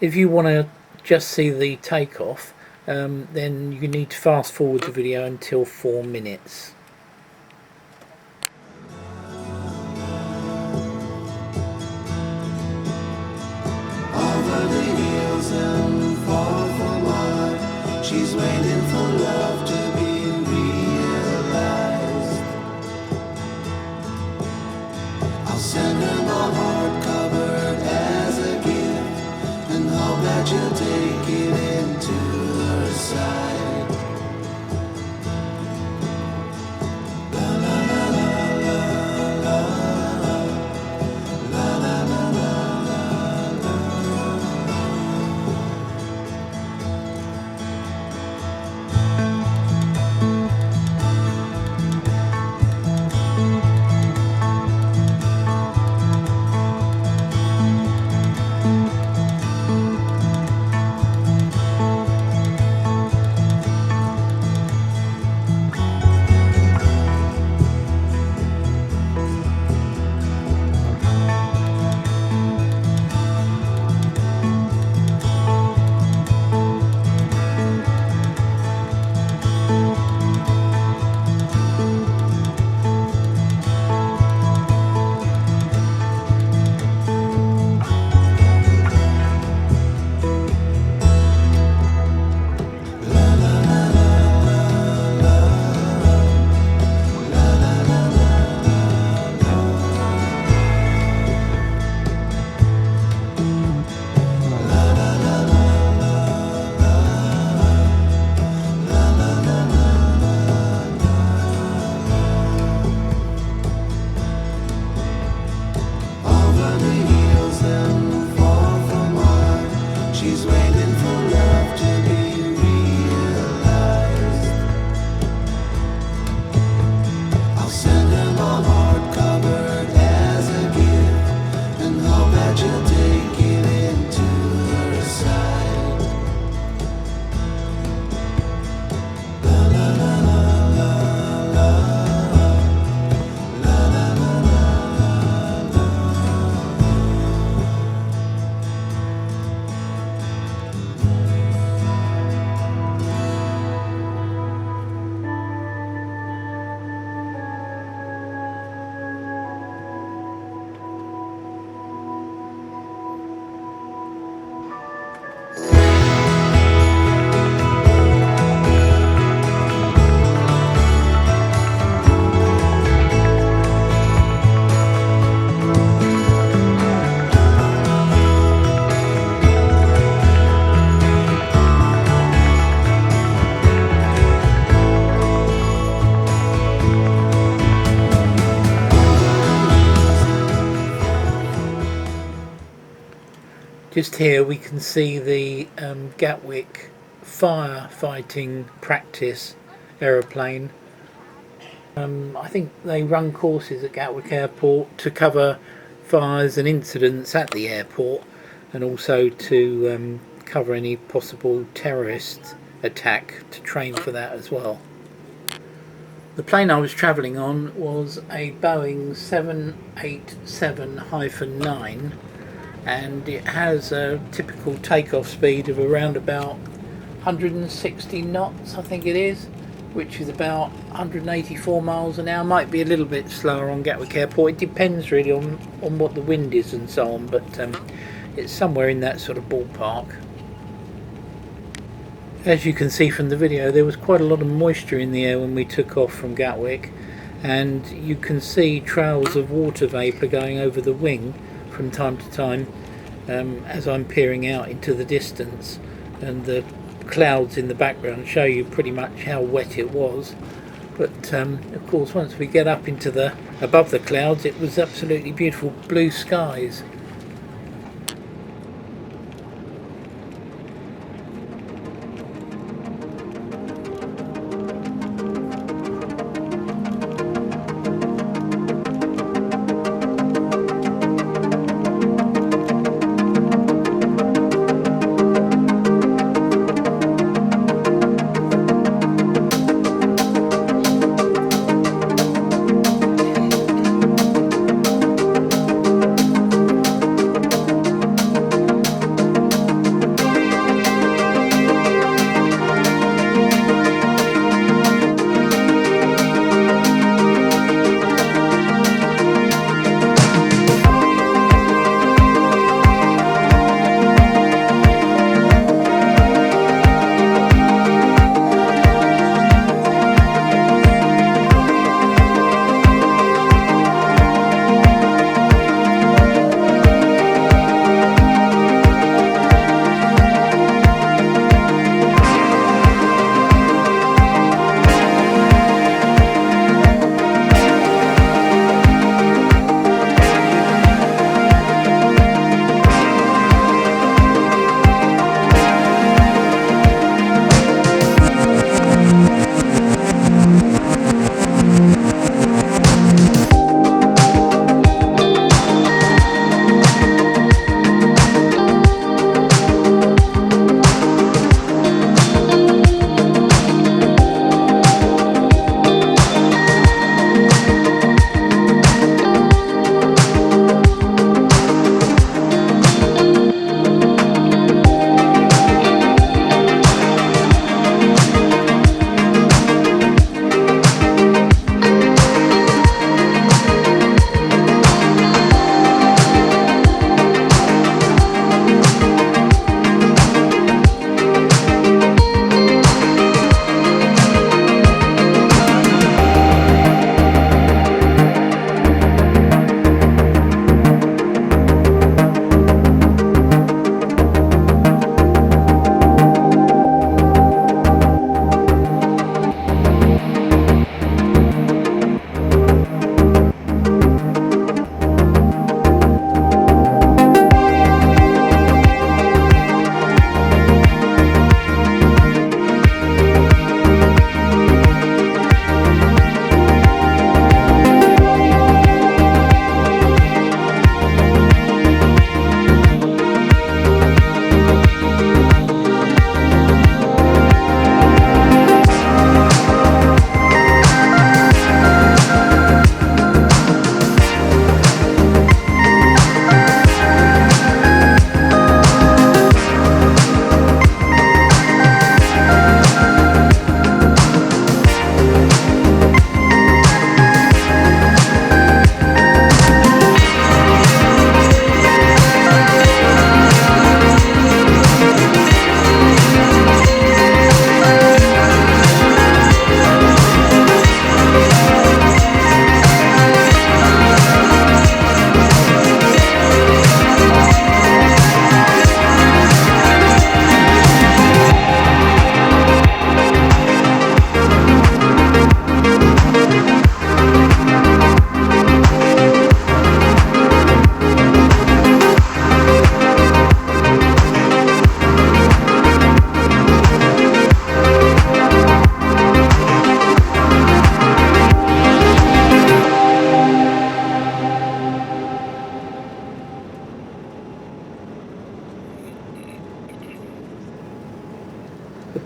If you want to just see the takeoff, then you need to fast forward the video until 4 minutes. Over the hills and far from mine, she's waiting for love to be realized. I'll send her my heart covered as a gift, and hope that you'll take it into her side. Just here we can see the Gatwick firefighting practice aeroplane. I think they run courses at Gatwick Airport to cover fires and incidents at the airport, and also to cover any possible terrorist attack, to train for that as well. The plane I was travelling on was a Boeing 787-9, and it has a typical takeoff speed of around about 160 knots, I think it is, which is about 184 miles an hour. Might be a little bit slower on Gatwick Airport. It depends really on what the wind is and so on, but it's somewhere in that sort of ballpark. As you can see from the video, there was quite a lot of moisture in the air when we took off from Gatwick, and you can see trails of water vapour going over the wing from time to time as I'm peering out into the distance, and the clouds in the background show you pretty much how wet it was. But of course, once we get up into above the clouds, it was absolutely beautiful blue skies.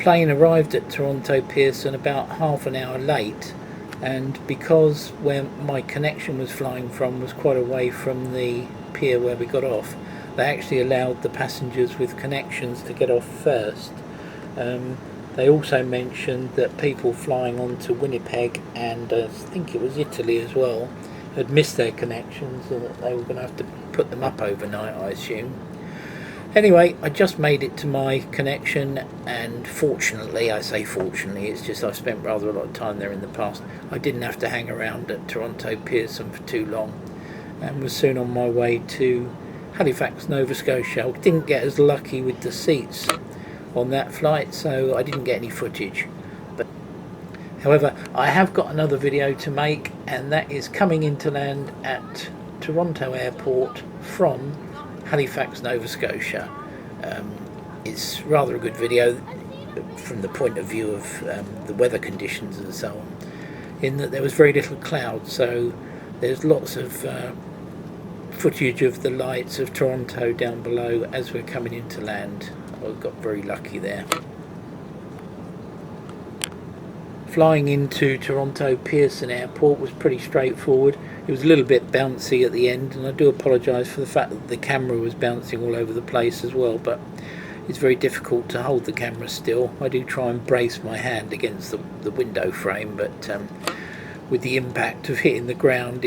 plane arrived at Toronto Pearson about half an hour late, and because where my connection was flying from was quite away from the pier where we got off, they actually allowed the passengers with connections to get off first. They also mentioned that people flying on to Winnipeg and I think it was Italy as well had missed their connections and that they were going to have to put them up overnight, I assume. Anyway, I just made it to my connection, and fortunately, I say fortunately, it's just I've spent rather a lot of time there in the past, I didn't have to hang around at Toronto Pearson for too long and was soon on my way to Halifax, Nova Scotia. I didn't get as lucky with the seats on that flight, so I didn't get any footage. But however, I have got another video to make, and that is coming into land at Toronto Airport from Halifax, Nova Scotia. It's rather a good video from the point of view of the weather conditions and so on, in that there was very little cloud, so there's lots of footage of the lights of Toronto down below as we're coming into land. I got very lucky there. Flying into Toronto Pearson Airport was pretty straightforward. It was a little bit bouncy at the end, and I do apologise for the fact that the camera was bouncing all over the place as well, but it's very difficult to hold the camera still. I do try and brace my hand against the window frame, but with the impact of hitting the ground,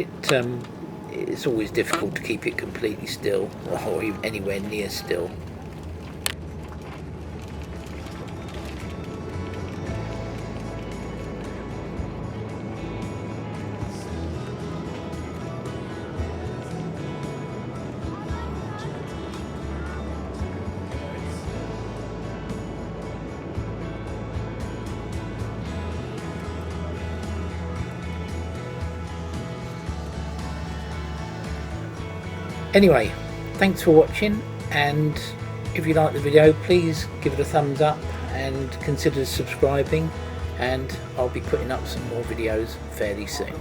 it's always difficult to keep it completely still, or even anywhere near still. Anyway, thanks for watching, and if you like the video, please give it a thumbs up and consider subscribing, and I'll be putting up some more videos fairly soon.